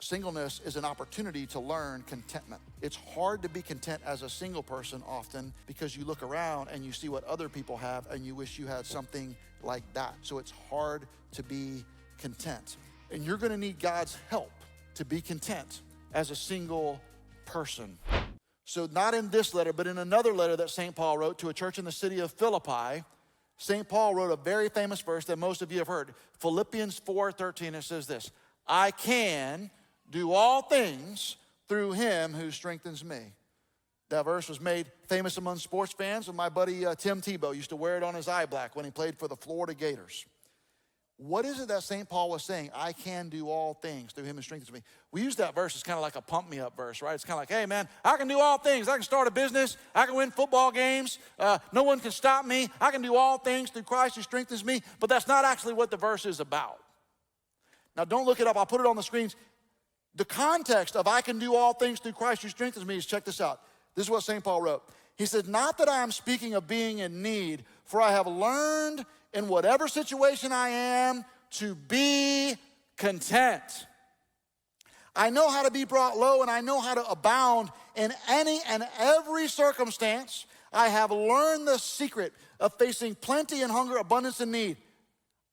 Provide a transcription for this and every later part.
Singleness is an opportunity to learn contentment. It's hard to be content as a single person often because you look around and you see what other people have and you wish you had something like that. So it's hard to be content. And you're going to need God's help to be content as a single person. So not in this letter, but in another letter that St. Paul wrote to a church in the city of Philippi, St. Paul wrote a very famous verse that most of you have heard. Philippians 4:13, it says this, I can do all things through him who strengthens me. That verse was made famous among sports fans, and my buddy Tim Tebow used to wear it on his eye black when he played for the Florida Gators. What is it that St. Paul was saying? I can do all things through him who strengthens me. We use that verse as kind of like a pump me up verse, right? It's kind of like, hey man, I can do all things. I can start a business. I can win football games. No one can stop me. I can do all things through Christ who strengthens me. But that's not actually what the verse is about. Now don't look it up. I'll put it on the screens. The context of I can do all things through Christ who strengthens me is, check this out. This is what St. Paul wrote. He said, not that I am speaking of being in need, for I have learned in whatever situation I am to be content. I know how to be brought low and I know how to abound in any and every circumstance. I have learned the secret of facing plenty and hunger, abundance and need.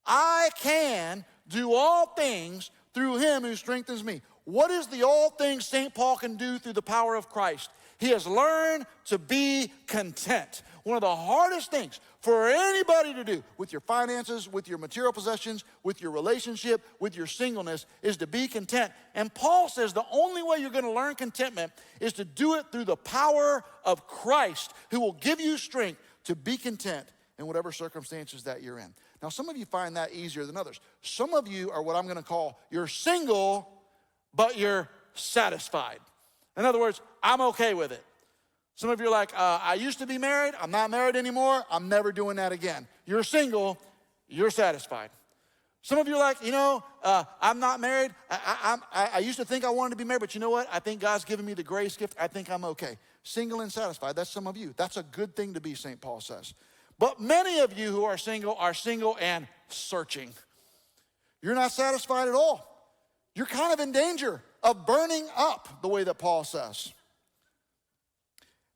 I can do all things through him who strengthens me. What is the all things St. Paul can do through the power of Christ? He has learned to be content. One of the hardest things for anybody to do with your finances, with your material possessions, with your relationship, with your singleness is to be content. And Paul says the only way you're going to learn contentment is to do it through the power of Christ, who will give you strength to be content in whatever circumstances that you're in. Now, some of you find that easier than others. Some of you are what I'm going to call, you're single, but you're satisfied. In other words, I'm okay with it. Some of you are like, I used to be married. I'm not married anymore. I'm never doing that again. You're single. You're satisfied. Some of you are like, I'm not married. I used to think I wanted to be married, but you know what? I think God's given me the grace gift. I think I'm okay. Single and satisfied. That's some of you. That's a good thing to be, St. Paul says. But many of you who are single and searching. You're not satisfied at all. You're kind of in danger of burning up, the way that Paul says.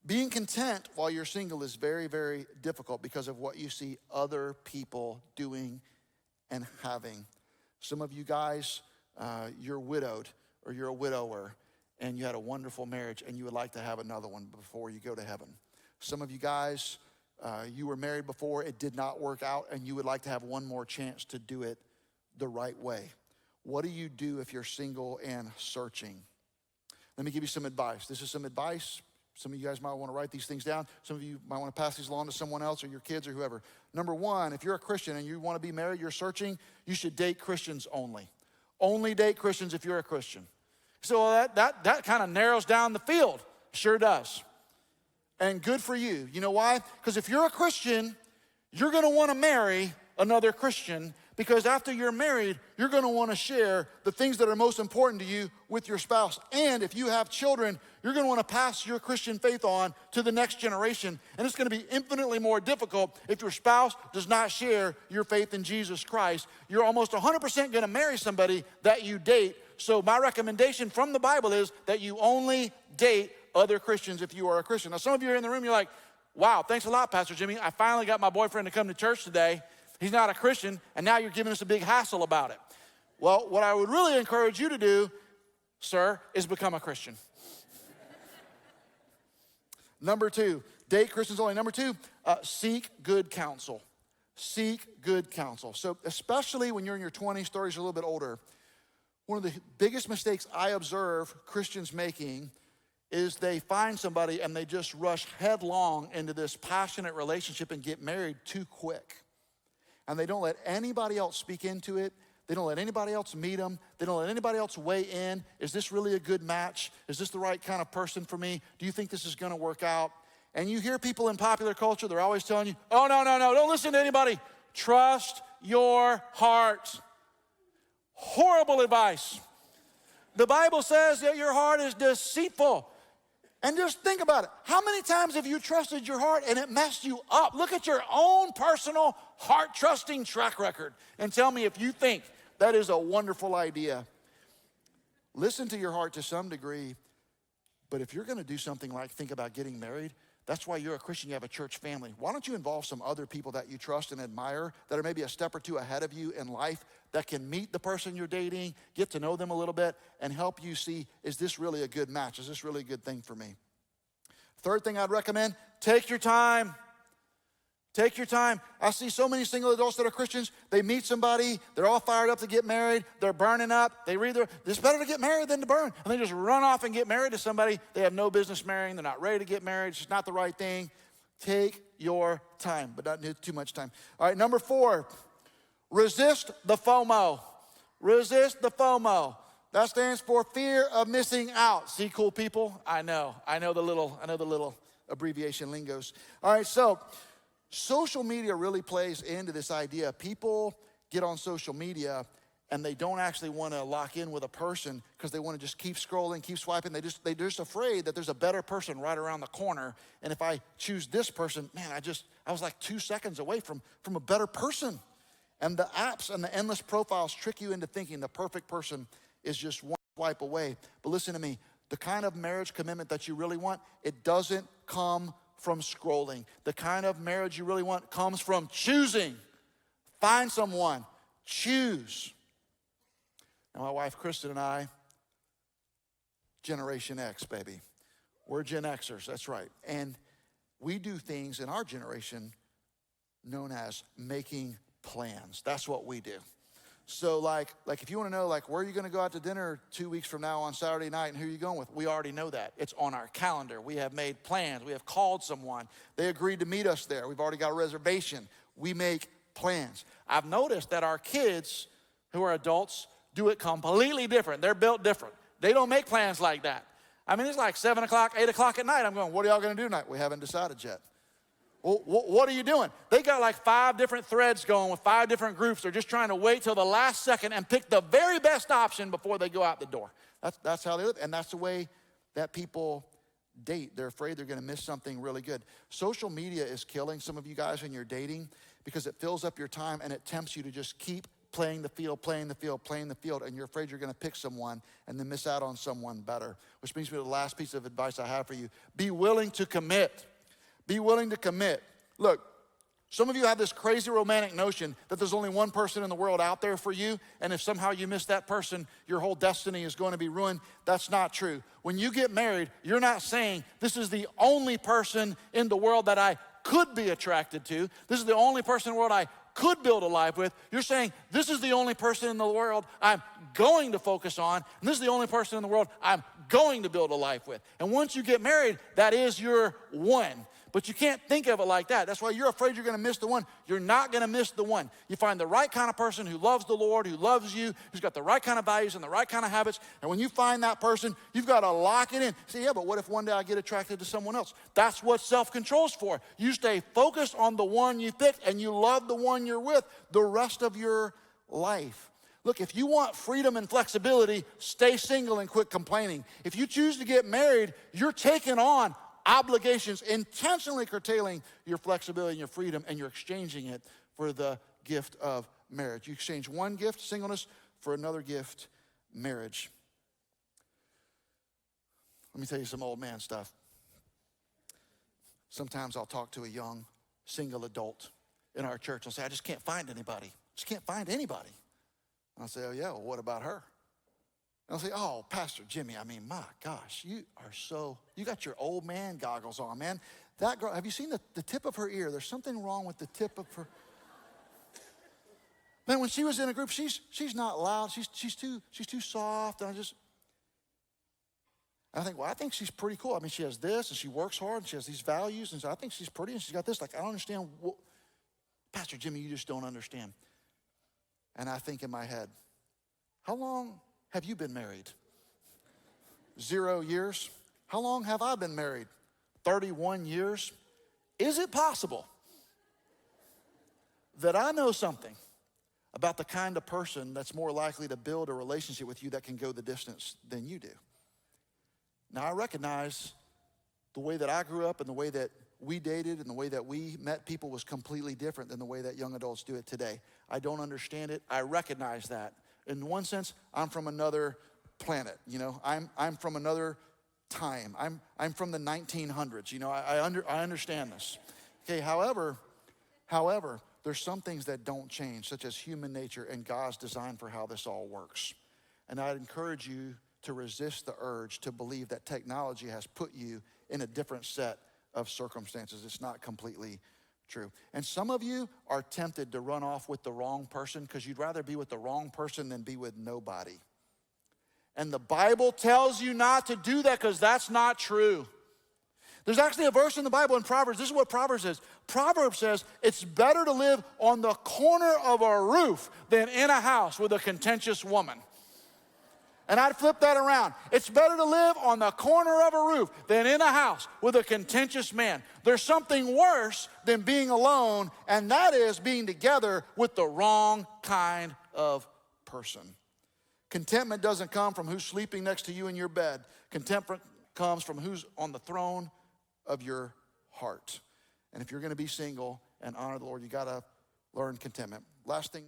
Being content while you're single is very, very difficult because of what you see other people doing and having. Some of you guys, you're widowed or you're a widower and you had a wonderful marriage and you would like to have another one before you go to heaven. Some of you guys, you were married before, it did not work out and you would like to have one more chance to do it the right way. What do you do if you're single and searching? Let me give you some advice. This is some advice. Some of you guys might want to write these things down. Some of you might want to pass these along to someone else or your kids or whoever. Number one, if you're a Christian and you want to be married, you're searching, you should date Christians only. Only date Christians if you're a Christian. So that kind of narrows down the field. Sure does. And good for you. You know why? Because if you're a Christian, you're going to want to marry another Christian, because after you're married, you're going to want to share the things that are most important to you with your spouse. And if you have children, you're going to want to pass your Christian faith on to the next generation. And it's going to be infinitely more difficult if your spouse does not share your faith in Jesus Christ. You're almost 100% going to marry somebody that you date. So my recommendation from the Bible is that you only date other Christians if you are a Christian. Now, some of you are in the room, you're like, wow, thanks a lot, Pastor Jimmy. I finally got my boyfriend to come to church today. He's not a Christian, and now you're giving us a big hassle about it. Well, what I would really encourage you to do, sir, is become a Christian. Number two, date Christians only. Number two, seek good counsel. Seek good counsel. So especially when you're in your 20s, 30s, or a little bit older, one of the biggest mistakes I observe Christians making is they find somebody and they just rush headlong into this passionate relationship and get married too quick. And they don't let anybody else speak into it. They don't let anybody else meet them. They don't let anybody else weigh in. Is this really a good match? Is this the right kind of person for me? Do you think this is going to work out? And you hear people in popular culture, they're always telling you, oh, no, don't listen to anybody. Trust your heart. Horrible advice. The Bible says that your heart is deceitful. And just think about it. How many times have you trusted your heart and it messed you up? Look at your own personal heart-trusting track record and tell me if you think that is a wonderful idea. Listen to your heart to some degree, but if you're gonna do something like think about getting married, that's why you're a Christian, you have a church family. Why don't you involve some other people that you trust and admire that are maybe a step or two ahead of you in life that can meet the person you're dating, get to know them a little bit, and help you see, is this really a good match? Is this really a good thing for me? Third thing I'd recommend, take your time. Take your time. I see so many single adults that are Christians. They meet somebody. They're all fired up to get married. They're burning up. They read it's better to get married than to burn. And they just run off and get married to somebody they have no business marrying. They're not ready to get married. It's just not the right thing. Take your time, but not too much time. All right, number 4, resist the FOMO. Resist the FOMO. That stands for fear of missing out. See, cool people? I know the little abbreviation lingos. All right, so social media really plays into this idea. People get on social media and they don't actually want to lock in with a person because they want to just keep scrolling, keep swiping. They're just afraid that there's a better person right around the corner. And if I choose this person, man, I was like 2 seconds away from a better person. And the apps and the endless profiles trick you into thinking the perfect person is just one swipe away. But listen to me, the kind of marriage commitment that you really want, it doesn't come from scrolling. The kind of marriage you really want comes from choosing. Find someone, choose. Now my wife Kristen and I, Generation X, baby. We're Gen Xers, that's right. And we do things in our generation known as making plans. That's what we do. So like if you want to know where are you going to go out to dinner 2 weeks from now on Saturday night and who are you going with, we already know that. It's on our calendar. We have made plans. We have called someone. They agreed to meet us there. We've already got a reservation. We make plans. I've noticed that our kids who are adults do it completely different. They're built different. They don't make plans like that. I mean, it's like 7 o'clock, 8 o'clock at night. I'm going, what are y'all going to do tonight? We haven't decided yet. Well, what are you doing? They got like 5 different threads going with 5 different groups. They're just trying to wait till the last second and pick the very best option before they go out the door. That's how they live, and that's the way that people date. They're afraid they're going to miss something really good. Social media is killing some of you guys when you're dating because it fills up your time and it tempts you to just keep playing the field, and you're afraid you're going to pick someone and then miss out on someone better. Which brings me to the last piece of advice I have for you. Be willing to commit. Be willing to commit. Look, some of you have this crazy romantic notion that there's only one person in the world out there for you, and if somehow you miss that person, your whole destiny is going to be ruined. That's not true. When you get married, you're not saying, this is the only person in the world that I could be attracted to. This is the only person in the world I could build a life with. You're saying, this is the only person in the world I'm going to focus on, and this is the only person in the world I'm going to build a life with. And once you get married, that is your one. But you can't think of it like that. That's why you're afraid you're going to miss the one. You're not going to miss the one. You find the right kind of person who loves the Lord, who loves you, who's got the right kind of values and the right kind of habits. And when you find that person, you've got to lock it in. Say, yeah, but what if one day I get attracted to someone else? That's what self-control's for. You stay focused on the one you picked and you love the one you're with the rest of your life. Look, if you want freedom and flexibility, stay single and quit complaining. If you choose to get married, you're taking on obligations, intentionally curtailing your flexibility and your freedom, and you're exchanging it for the gift of marriage. You exchange one gift, singleness, for another gift, marriage. Let me tell you some old man stuff. Sometimes I'll talk to a young single adult in our church. I'll say, I just can't find anybody. Just can't find anybody. And I'll say, oh yeah, well, what about her? And I'll say, oh, Pastor Jimmy, I mean, my gosh, you got your old man goggles on, man. That girl, have you seen the tip of her ear? There's something wrong with the tip of her. Man, when she was in a group, she's not loud. She's too soft. And I think, well, I think she's pretty cool. I mean, she has this, and she works hard, and she has these values, and so I think she's pretty, and she's got this. Like, I don't understand. Pastor Jimmy, you just don't understand. And I think in my head, how long have you been married? 0 years. How long have I been married? 31 years. Is it possible that I know something about the kind of person that's more likely to build a relationship with you that can go the distance than you do? Now, I recognize the way that I grew up and the way that we dated and the way that we met people was completely different than the way that young adults do it today. I don't understand it. I recognize that. In one sense, I'm from another planet. You know, I'm from another time. I'm from the 1900s. You know, I understand this. Okay, however, there's some things that don't change, such as human nature and God's design for how this all works. And I'd encourage you to resist the urge to believe that technology has put you in a different set of circumstances. It's not completely true. And some of you are tempted to run off with the wrong person because you'd rather be with the wrong person than be with nobody. And the Bible tells you not to do that because that's not true. There's actually a verse in the Bible in Proverbs. This is what Proverbs says. Proverbs says it's better to live on the corner of a roof than in a house with a contentious woman. And I'd flip that around. It's better to live on the corner of a roof than in a house with a contentious man. There's something worse than being alone, and that is being together with the wrong kind of person. Contentment doesn't come from who's sleeping next to you in your bed. Contentment comes from who's on the throne of your heart. And if you're going to be single and honor the Lord, you got to learn contentment. Last thing.